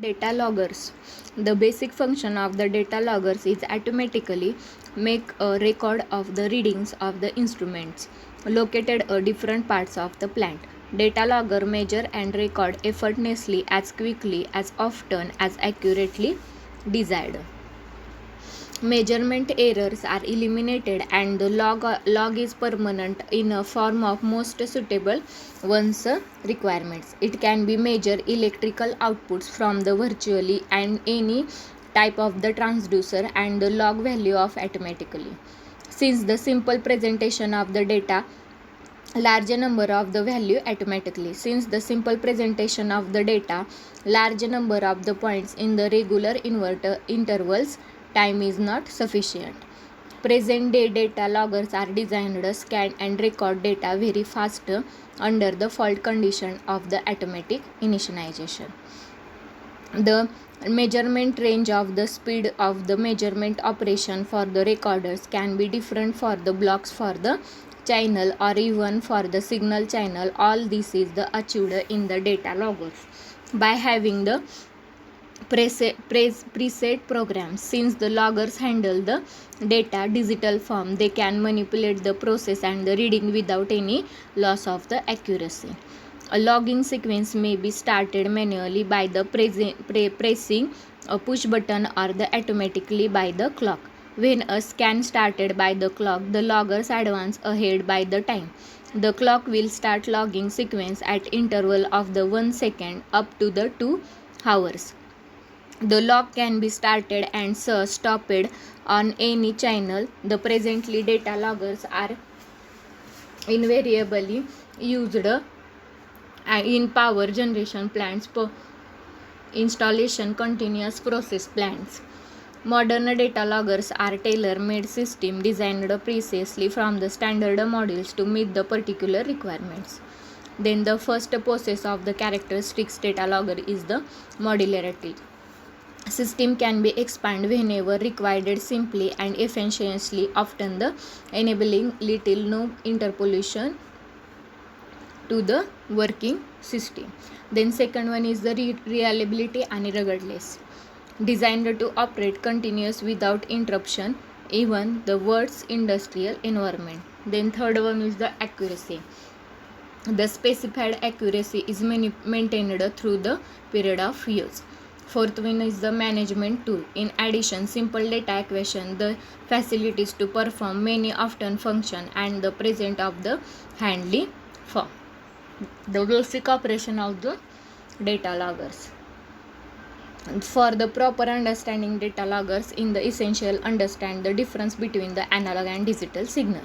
Data loggers. The basic function of the data loggers is automatically make a record of the readings of the instruments located at different parts of the plant. Data logger measure and record effortlessly as quickly as often as accurately desired. Measurement errors are eliminated and the log is permanent in a form of most suitable one's requirements. It can be measure electrical outputs from the virtually and any type of the transducer and the log value of automatically. Since the simple presentation of the data large number of the value automatically. Since the simple presentation of the data large number of the points in the regular inverter intervals, time is not sufficient. Present day data loggers are designed to scan and record data very fast under the fault condition of the automatic initialization. The measurement range of the speed of the measurement operation for the recorders can be different for the blocks for the channel or even for the signal channel. All this is the achieved in the data loggers by having the preset programs. Since the loggers handle the data digital form, they can manipulate the process and the reading without any loss of the accuracy. A logging sequence may be started manually by the pressing a push button or the automatically by the clock. When a scan started by the clock, the loggers advance ahead by the time. The clock will start logging sequence at interval of the 1 second up to the 2 hours. The log can be started and stopped on any channel. The presently data loggers are invariably used in power generation plants, installation continuous process plants. Modern data loggers are tailor-made system designed precisely from the standard modules to meet the particular requirements. Then the first process of the characteristics data logger is the modularity. System can be expanded whenever required simply and efficiently, often the enabling little no interpolation to the working system. Then second one is the reliability and ruggedness. Designed to operate continuous without interruption, even the world's industrial environment. Then third one is the accuracy. The specified accuracy is maintained through the period of use. Fourth one is the management tool. In addition, simple data equation, the facilities to perform many often function and the present of the handling form. The basic operation of the data loggers. For the proper understanding data loggers, in the essential understand the difference between the analog and digital signal.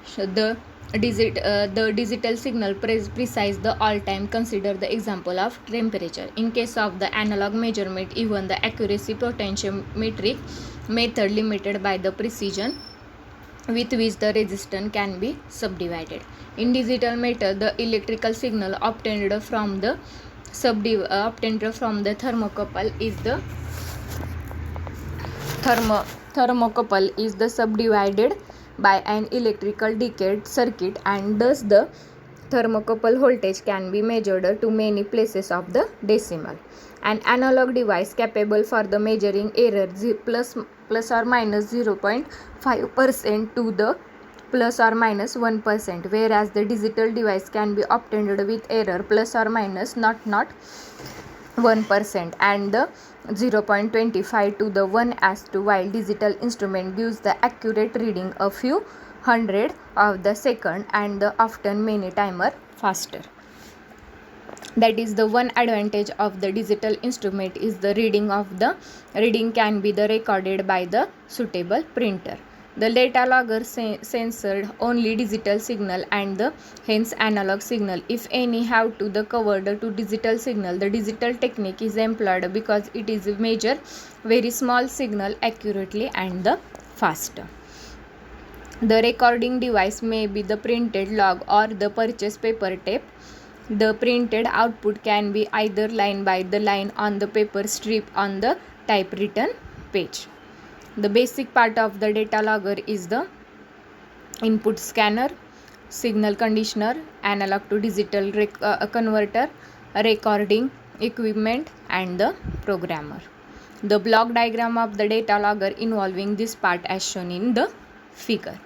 So the digital signal precise the all time. Consider the example of temperature. In case of the analog measurement, even the accuracy potentiometric method limited by the precision with which the resistance can be subdivided. In digital method, the electrical signal obtained from the thermocouple is the subdivided by an electrical decade circuit, and thus the thermocouple voltage can be measured to many places of the decimal. An analog device capable for the measuring error plus or minus 0.5% to the plus or minus 1%, whereas the digital device can be obtained with error plus or minus not 1% and the 0.25 to the 1 as to, while digital instrument gives the accurate reading a few hundred of the second and the often many timer faster. That is the one advantage of the digital instrument is the reading can be the recorded by the suitable printer. The data logger censored only digital signal and the hence analog signal. If any have to the covered to digital signal, the digital technique is employed because it is measure very small signal accurately and the faster. The recording device may be the printed log or the purchase paper tape. The printed output can be either line by the line on the paper strip on the typewritten page. The basic part of the data logger is the input scanner, signal conditioner, analog to digital converter, recording equipment, and the programmer. The block diagram of the data logger involving this part as shown in the figure.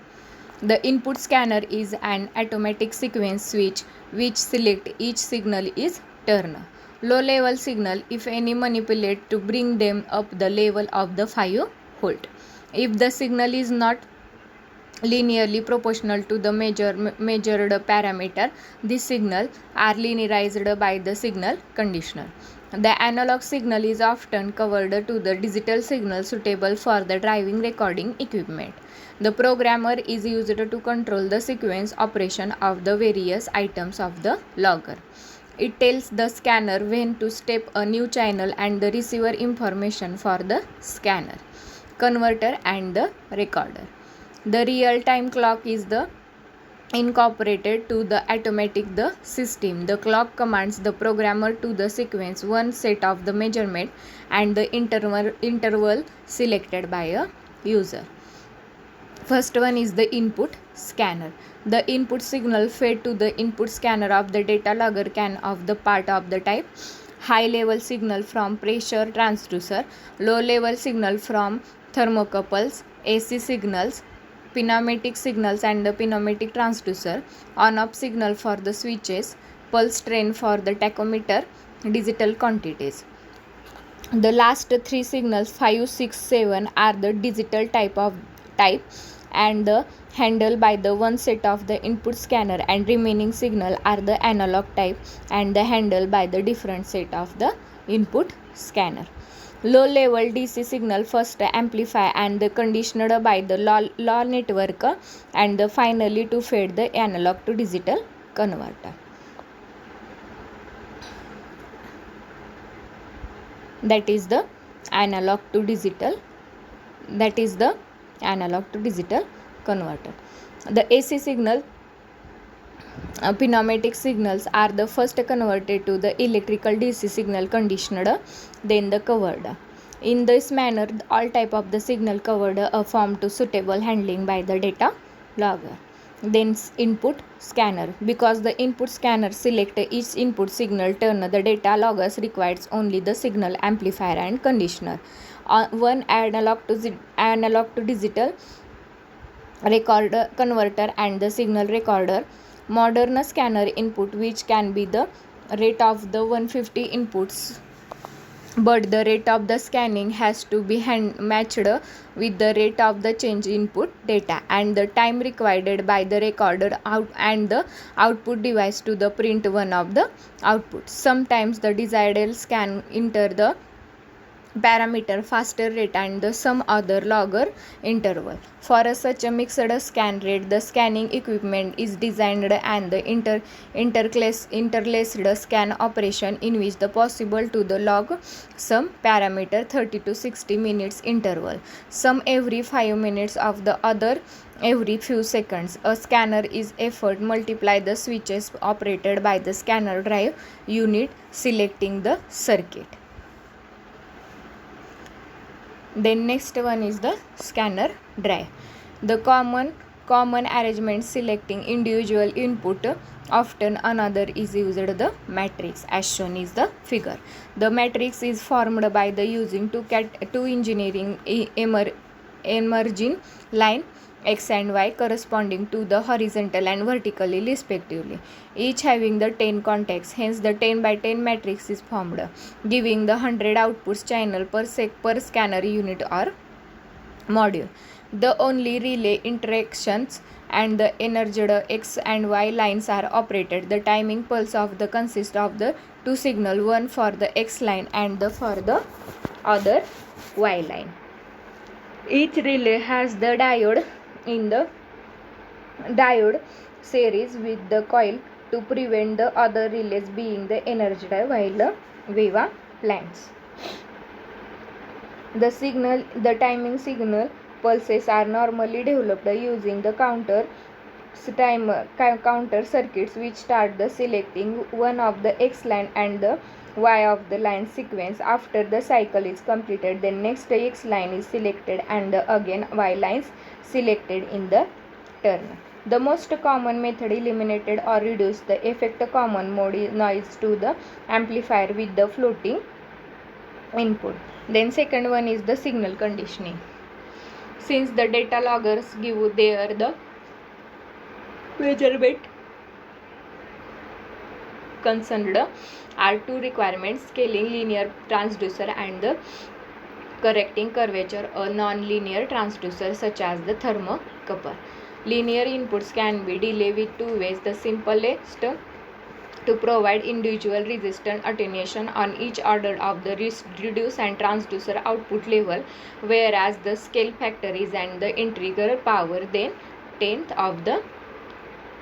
The input scanner is an automatic sequence switch which select each signal is turned. Low level signal if any manipulate to bring them up the level of the 5 volt. If the signal is not linearly proportional to the measured parameter, this signal are linearized by the signal conditioner. The analog signal is often covered to the digital signal suitable for the driving recording equipment. The programmer is used to control the sequence operation of the various items of the logger. It tells the scanner when to step a new channel and the receiver information for the scanner, converter and the recorder. The real-time clock is the incorporated to the automatic the system. The clock commands the programmer to the sequence one set of the measurement and the interval selected by a user. First one is the input scanner. The input signal fed to the input scanner of the data logger can of the part of the type high level signal from pressure transducer, low level signal from thermocouples, AC signals, pneumatic signals and the pneumatic transducer, on-off signal for the switches, pulse train for the tachometer, digital quantities. The last three signals 5, 6, 7 are the digital type and the handled by the one set of the input scanner, and remaining signal are the analog type and the handled by the different set of the input scanner. Low level DC signal first amplify and the conditioned by the law network and the finally to fed the analog to digital converter. That is the analog to digital converter. The AC signal pneumatic signals are the first converted to the electrical DC signal conditioned, then the covered. In this manner, all type of the signal covered are formed to suitable handling by the data logger. Then input scanner. Because the input scanner select each input signal turn, the data loggers requires only the signal amplifier and conditioner. One analog to digital recorder converter and the signal recorder. Modern scanner input which can be the rate of the 150 inputs, but the rate of the scanning has to be matched with the rate of the change input data and the time required by the recorder out and the output device to the print one of the output. Sometimes the desired scan enter the parameter faster rate and the some other longer interval. For such a mixed scan rate, the scanning equipment is designed and the interlaced scan operation in which the possible to the log some parameter 30 to 60 minutes interval, some every 5 minutes of the other every few seconds. A scanner is effort multiply the switches operated by the scanner drive unit selecting the circuit. Then next one is the scanner drive. The common arrangement selecting individual input, often another is used the matrix as shown is the figure. The matrix is formed by the using two engineering emerging line X and Y corresponding to the horizontal and vertically respectively, each having the 10 contacts. Hence the 10 by 10 matrix is formed, giving the 100 outputs channel per scanner unit or module. The only relay interactions and the energized X and Y lines are operated. The timing pulse of the consist of the two signal, one for the X line and the for the other Y line. Each relay has the diode in the diode series with the coil to prevent the other relays being the energized while the Viva plants. The timing signal pulses are normally developed using the counter circuits which start the selecting one of the X line and the Y of the line sequence. After the cycle is completed, then next X line is selected and again Y lines selected in the turn. The most common method eliminated or reduced the effect common mode noise to the amplifier with the floating input. Then second one is the signal conditioning. Since the data loggers give there the measurement concerned are two requirements: scaling linear transducer and the correcting curvature a non-linear transducer such as the thermocouple. Linear inputs can be delayed with two ways. The simplest to provide individual resistance attenuation on each order of the reduce and transducer output level, whereas the scale factor is and the integral power then 10th of the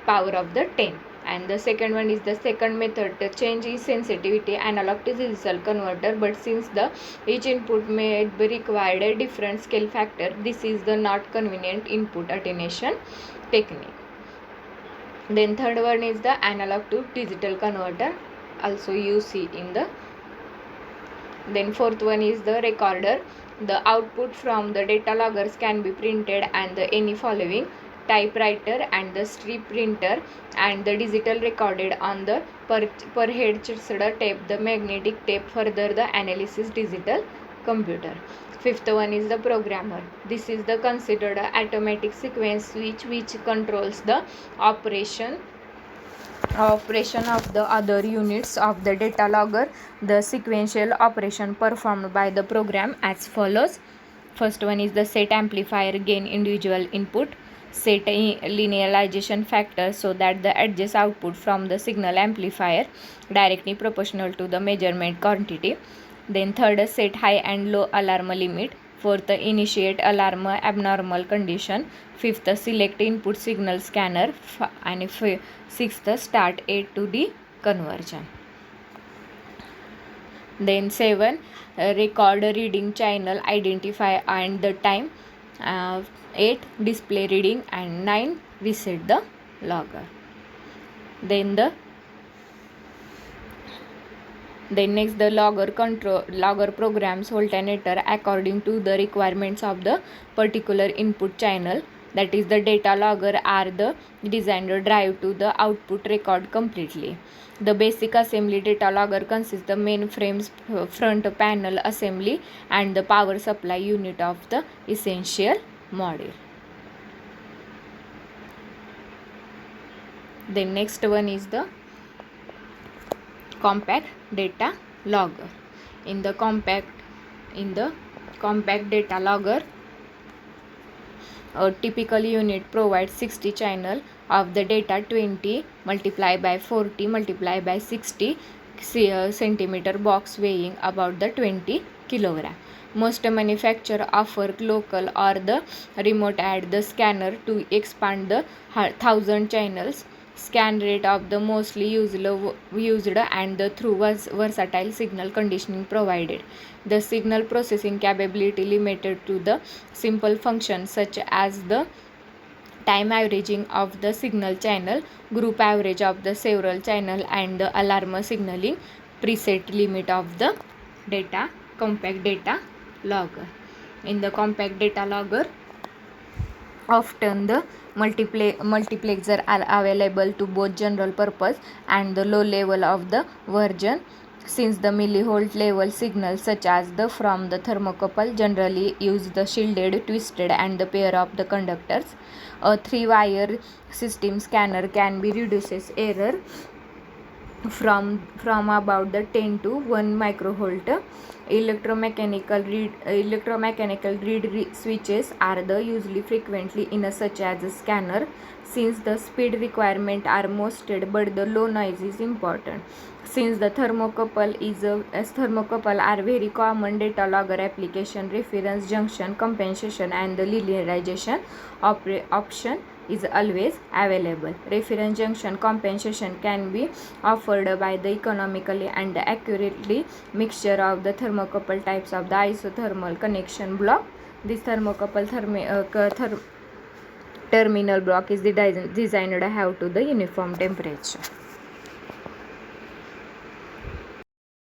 power of the 10. And the second one is the second method. The change is sensitivity analog to digital converter, but since the each input may be required a different scale factor, this is the not convenient input attenuation technique. Then third one is the analog to digital converter, also you see in the. Then fourth one is the recorder. The output from the data loggers can be printed and the any following: typewriter and the strip printer, and the digital recorded on the per head tape, the magnetic tape, further the analysis digital computer. Fifth one is the programmer. This is the considered automatic sequence switch which controls the operation of the other units of the data logger. The sequential operation performed by the program as follows. First one is the set amplifier gain individual input, set linearization factor so that the adjust output from the signal amplifier directly proportional to the measurement quantity. Then third, set high and low alarm limit. Fourth, initiate alarm abnormal condition. Fifth, select input signal scanner. And sixth, start A to D conversion. Then 7, record reading channel, identify and the time. 8, display reading, and 9, reset the logger. Then next, the logger programs alternator according to the requirements of the particular input channel. That is, the data logger are the designed drive to the output record completely. The basic assembly data logger consists the mainframe's front panel assembly and the power supply unit of the essential module. Then next one is the compact data logger. In the compact data logger, a typical unit provides 60 channel of the data, 20 multiplied by 40 multiplied by 60 centimeter box weighing about the 20 kilogram. Most manufacturers offer local or the remote add the scanner to expand the 1000 channels. Scan rate of the mostly used and the through versatile signal conditioning provided. The signal processing capability limited to the simple functions such as the time averaging of the signal channel, group average of the several channel, and the alarm signaling preset limit of the compact data logger. In the compact data logger, often the multiplexer are available to both general purpose and the low level of the version. Since the millivolt level signals such as the from the thermocouple generally use the shielded, twisted, and the pair of the conductors, a 3-wire system scanner can be reduces error from about the 10 to 1 microvolt. Electromechanical read switches are the usually frequently in such as a scanner, since the speed requirement are mosted but the low noise is important. Since the thermocouple are very common data logger application, reference junction compensation and the linearization option is always available. Reference junction compensation can be offered by the economically and accurately mixture of the thermocouple types of the isothermal connection block. This thermocouple terminal block is designed to have to the uniform temperature.